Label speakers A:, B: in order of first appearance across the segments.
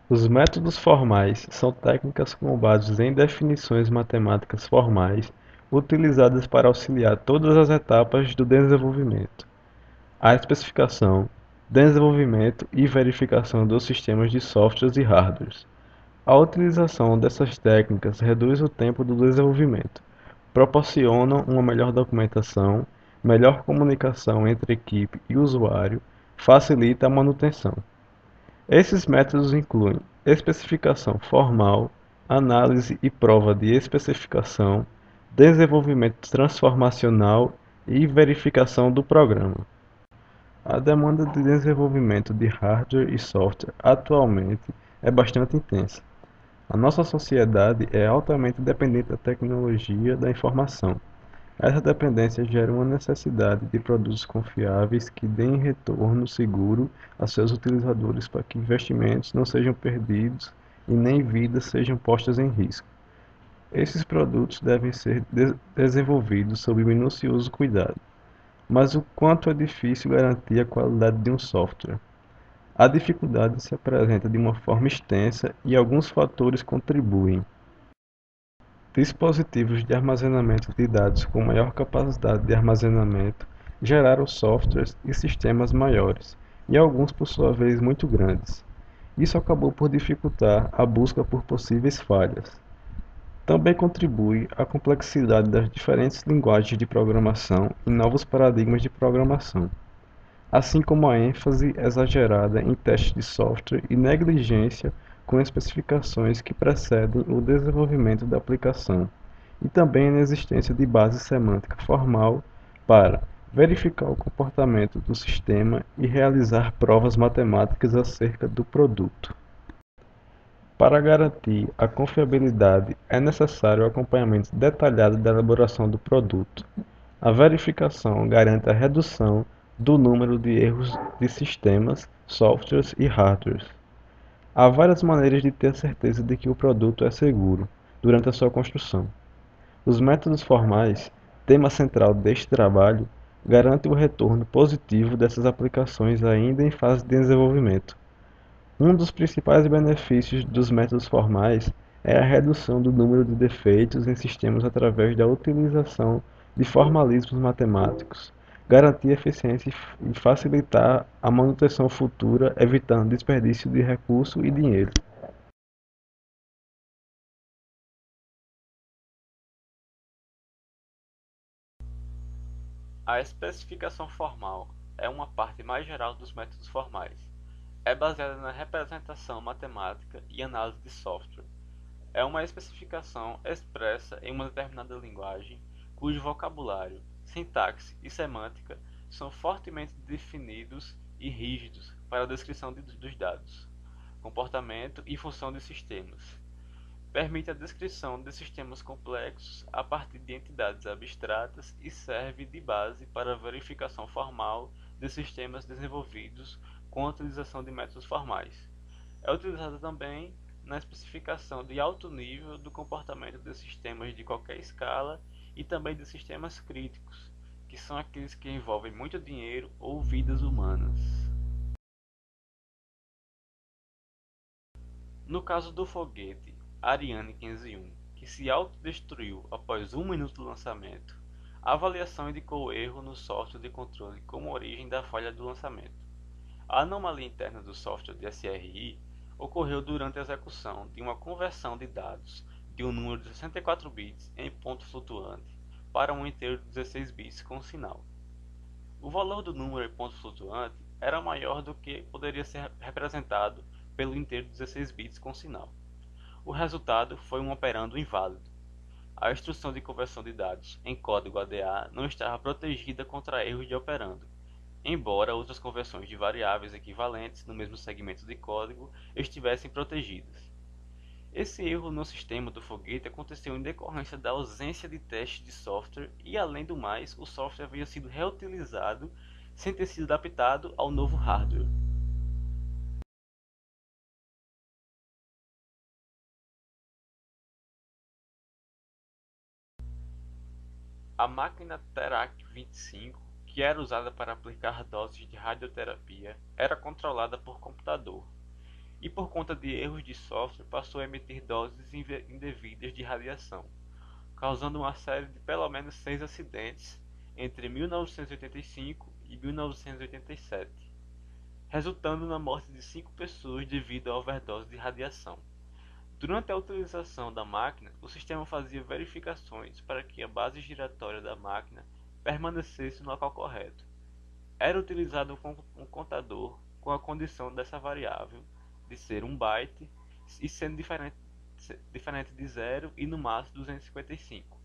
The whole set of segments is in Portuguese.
A: Os métodos formais são técnicas com base em definições matemáticas formais utilizadas para auxiliar todas as etapas do desenvolvimento. A especificação, desenvolvimento e verificação dos sistemas de softwares e hardwares. A utilização dessas técnicas reduz o tempo do desenvolvimento, proporcionam uma melhor documentação, melhor comunicação entre equipe e usuário, facilita a manutenção. Esses métodos incluem especificação formal, análise e prova de especificação, desenvolvimento transformacional e verificação do programa. A demanda de desenvolvimento de hardware e software atualmente é bastante intensa. A nossa sociedade é altamente dependente da tecnologia da informação. Essa dependência gera uma necessidade de produtos confiáveis que deem retorno seguro a seus utilizadores para que investimentos não sejam perdidos e nem vidas sejam postas em risco. Esses produtos devem ser desenvolvidos sob minucioso cuidado. Mas o quanto é difícil garantir a qualidade de um software? A dificuldade se apresenta de uma forma extensa e alguns fatores contribuem. Dispositivos de armazenamento de dados com maior capacidade de armazenamento geraram softwares e sistemas maiores, e alguns por sua vez muito grandes. Isso acabou por dificultar a busca por possíveis falhas. Também contribui a complexidade das diferentes linguagens de programação e novos paradigmas de programação, assim como a ênfase exagerada em testes de software e negligência com especificações que precedem o desenvolvimento da aplicação, e também a inexistência de base semântica formal para verificar o comportamento do sistema e realizar provas matemáticas acerca do produto. Para garantir a confiabilidade, é necessário o acompanhamento detalhado da elaboração do produto. A verificação garante a redução do número de erros de sistemas, softwares e hardwares. Há várias maneiras de ter certeza de que o produto é seguro durante a sua construção. Os métodos formais, tema central deste trabalho, garantem o retorno positivo dessas aplicações ainda em fase de desenvolvimento. Um dos principais benefícios dos métodos formais é a redução do número de defeitos em sistemas através da utilização de formalismos matemáticos, garantir eficiência e facilitar a manutenção futura, evitando desperdício de recurso e dinheiro.
B: A especificação formal é uma parte mais geral dos métodos formais. É baseada na representação matemática e análise de software. É uma especificação expressa em uma determinada linguagem, cujo vocabulário, sintaxe e semântica são fortemente definidos e rígidos para a descrição dos dados, comportamento e função de sistemas. Permite a descrição de sistemas complexos a partir de entidades abstratas e serve de base para a verificação formal de sistemas desenvolvidos com a utilização de métodos formais. É utilizada também na especificação de alto nível do comportamento de sistemas de qualquer escala e também de sistemas críticos, que são aqueles que envolvem muito dinheiro ou vidas humanas. No caso do foguete Ariane 501, que se autodestruiu após 1 minuto do lançamento, a avaliação indicou erro no software de controle como origem da falha do lançamento. A anomalia interna do software de SRI ocorreu durante a execução de uma conversão de dados de um número de 64 bits em ponto flutuante para um inteiro de 16 bits com sinal. O valor do número em ponto flutuante era maior do que poderia ser representado pelo inteiro de 16 bits com sinal. O resultado foi um operando inválido. A instrução de conversão de dados em código ADA não estava protegida contra erros de operando, embora outras conversões de variáveis equivalentes no mesmo segmento de código estivessem protegidas. Esse erro no sistema do foguete aconteceu em decorrência da ausência de testes de software e, além do mais, o software havia sido reutilizado sem ter sido adaptado ao novo hardware. A máquina Terac 25, que era usada para aplicar doses de radioterapia, era controlada por computador, e por conta de erros de software passou a emitir doses indevidas de radiação, causando uma série de pelo menos 6 acidentes entre 1985 e 1987, resultando na morte de 5 pessoas devido à overdose de radiação. Durante a utilização da máquina, o sistema fazia verificações para que a base giratória da máquina permanecesse no local correto. Era utilizado um contador com a condição dessa variável de ser 1 byte e sendo diferente de 0 e no máximo 255.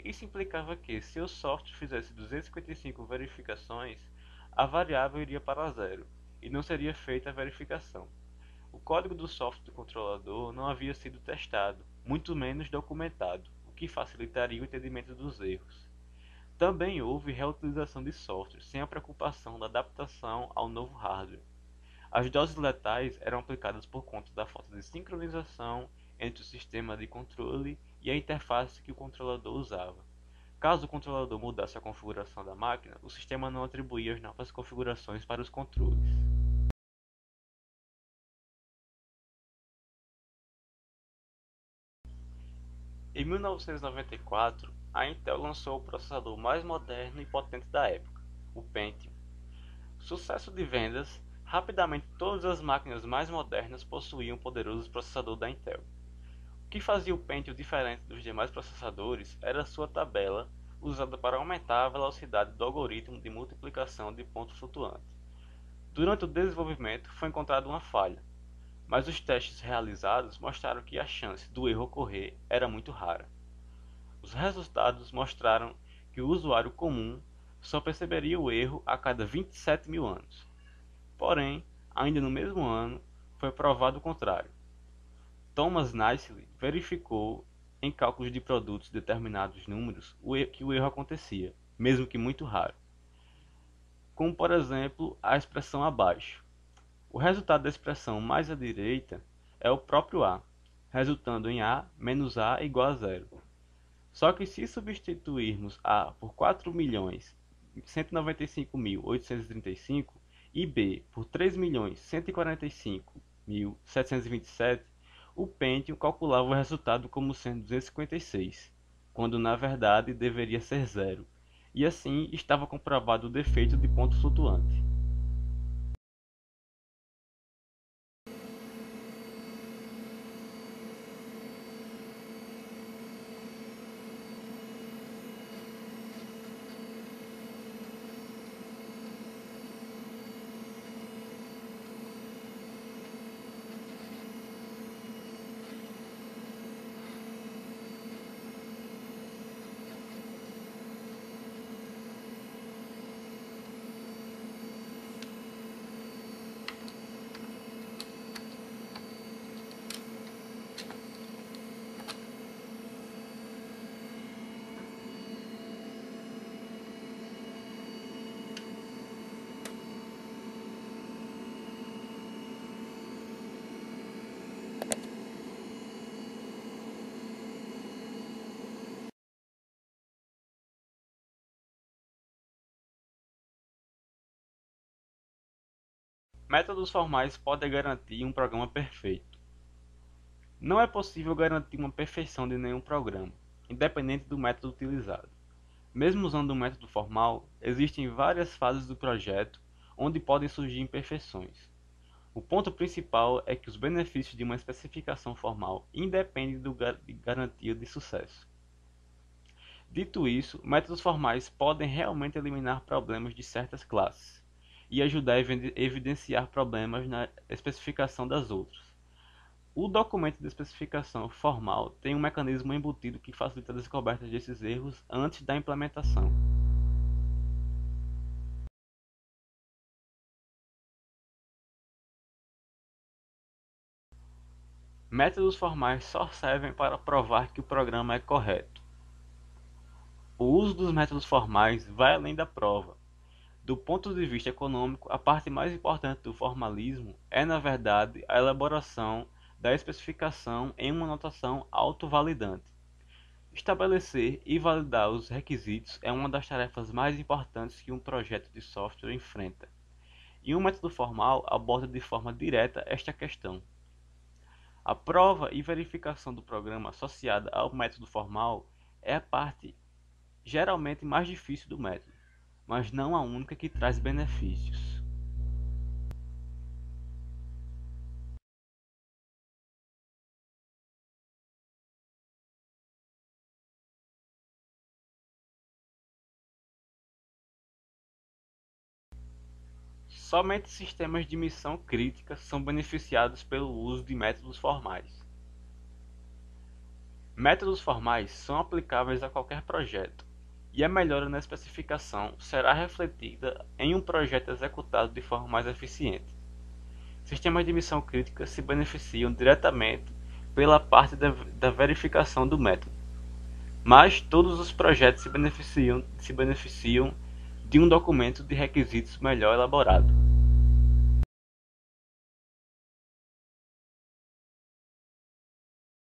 B: Isso implicava que, se o software fizesse 255 verificações, a variável iria para 0 e não seria feita a verificação. O código do software do controlador não havia sido testado, muito menos documentado, o que facilitaria o entendimento dos erros. Também houve reutilização de software, sem a preocupação da adaptação ao novo hardware. As doses letais eram aplicadas por conta da falta de sincronização entre o sistema de controle e a interface que o controlador usava. Caso o controlador mudasse a configuração da máquina, o sistema não atribuía as novas configurações para os controles. Em 1994, a Intel lançou o processador mais moderno e potente da época, o Pentium. Sucesso de vendas, rapidamente todas as máquinas mais modernas possuíam um poderoso processador da Intel. O que fazia o Pentium diferente dos demais processadores era sua tabela, usada para aumentar a velocidade do algoritmo de multiplicação de ponto flutuante. Durante o desenvolvimento foi encontrada uma falha, mas os testes realizados mostraram que a chance do erro ocorrer era muito rara. Os resultados mostraram que o usuário comum só perceberia o erro a cada 27 mil anos. Porém, ainda no mesmo ano, foi provado o contrário. Thomas Nicely verificou em cálculos de produtos determinados números que o erro acontecia, mesmo que muito raro, como por exemplo a expressão abaixo. O resultado da expressão mais à direita é o próprio A, resultando em A menos A igual a zero. Só que se substituirmos A por 4.195.835 e B por 3.145.727, o Pentium calculava o resultado como sendo 256, quando na verdade deveria ser zero, e assim estava comprovado o defeito de ponto flutuante. Métodos formais podem garantir um programa perfeito. Não é possível garantir uma perfeição de nenhum programa, independente do método utilizado. Mesmo usando um método formal, existem várias fases do projeto onde podem surgir imperfeições. O ponto principal é que os benefícios de uma especificação formal independem de garantia de sucesso. Dito isso, métodos formais podem realmente eliminar problemas de certas classes e ajudar a evidenciar problemas na especificação das outras. O documento de especificação formal tem um mecanismo embutido que facilita a descoberta desses erros antes da implementação. Métodos formais só servem para provar que o programa é correto. O uso dos métodos formais vai além da prova. Do ponto de vista econômico, a parte mais importante do formalismo é, na verdade, a elaboração da especificação em uma notação autovalidante. Estabelecer e validar os requisitos é uma das tarefas mais importantes que um projeto de software enfrenta, e um método formal aborda de forma direta esta questão. A prova e verificação do programa associada ao método formal é a parte geralmente mais difícil do método, mas não a única que traz benefícios. Somente sistemas de missão crítica são beneficiados pelo uso de métodos formais. Métodos formais são aplicáveis a qualquer projeto, e a melhora na especificação será refletida em um projeto executado de forma mais eficiente. Sistemas de missão crítica se beneficiam diretamente pela parte da verificação do método, mas todos os projetos se beneficiam de um documento de requisitos melhor elaborado.